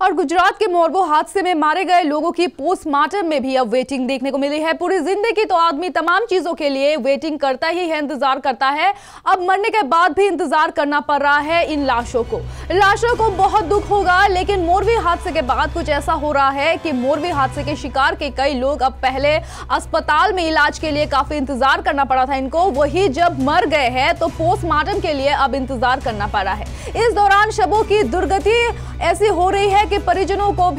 और गुजरात के मोरबो हादसे में मारे गए लोगों की पोस्टमार्टम में भी अब वेटिंग देखने को मिली है। पूरी जिंदगी तो आदमी तमाम चीजों के लिए वेटिंग करता ही है, इंतजार करता है। अब मरने के बाद भी इंतजार करना पड़ रहा है इन लाशों को बहुत दुख होगा। लेकिन मोरबी हादसे के बाद कुछ ऐसा हो रहा है कि मोरबी हादसे के शिकार के कई लोग अब पहले अस्पताल में इलाज के लिए काफी इंतजार करना पड़ा था इनको, वही जब मर गए हैं तो पोस्टमार्टम के लिए अब इंतजार करना पड़ रहा है। इस दौरान शवों की दुर्गति ऐसी हो रही है कि परिजनों का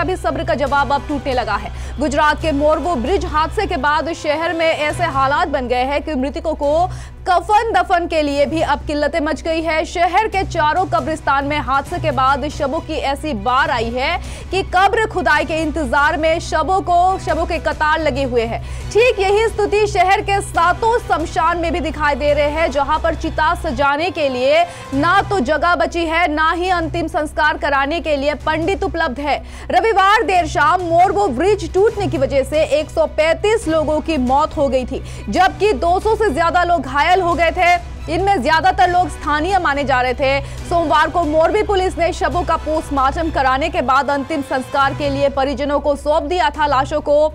भी सब्र का जवाब अब टूटने लगा है। गुजरात के मोरबो ब्रिज हादसे के बाद शहर में ऐसे हालात बन गए हैं कि मृतकों को कफन दफन के लिए भी अब किल्लतें मच गई है। शहर के चारों कब्रिस्तान में हादसे के बाद शवों की ऐसी बार आई है कि कब्र खुदाई के इंतजार में शवों के कतार लगे हुए हैं। ठीक यही स्थिति शहर के सातों शमशान में भी दिखाई दे रहे हैं, जहां पर चिता सजाने के लिए ना तो जगह बची है, ना ही अंतिम संस्कार कराने के लिए पंडित उपलब्ध है। रविवार देर शाम मोरबो ब्रिज टूटने की वजह से 135 लोगों की मौत हो गई थी, जबकि 200 से ज्यादा लोग घायल हो गए थे। इनमें ज्यादातर लोग स्थानीय माने जा रहे थे। सोमवार को मोरबी पुलिस ने शवों का पोस्टमार्टम कराने के बाद अंतिम संस्कार के लिए परिजनों को सौंप दिया था लाशों को।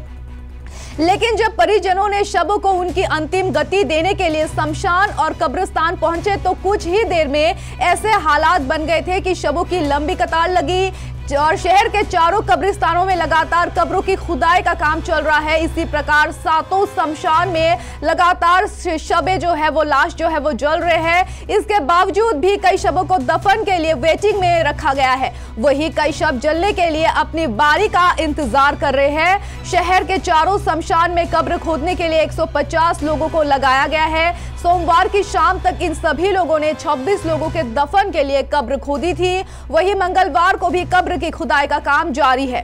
लेकिन जब परिजनों ने शवों को उनकी अंतिम गति देने के लिए शमशान और कब्रिस्तान पहुंचे तो कुछ ही देर में ऐसे हालात बन गए थे कि शवों की लंबी कतार लगी और शहर के चारों कब्रिस्तानों में लगातार कब्रों की खुदाई का काम चल रहा है। इसी प्रकार सातों शमशान में लगातार शवें जो है वो लाश जो है वो जल रहे हैं। इसके बावजूद भी कई शवों को दफन के लिए वेटिंग में रखा गया है, वही कई शव जलने के लिए अपनी बारी का इंतजार कर रहे हैं। शहर के चारों शमशान में कब्र खोदने के लिए 150 लोगों को लगाया गया है। सोमवार की शाम तक इन सभी लोगों ने 26 लोगों के दफन के लिए कब्र खोदी थी। वही मंगलवार को भी कब्र की खुदाई का काम जारी है।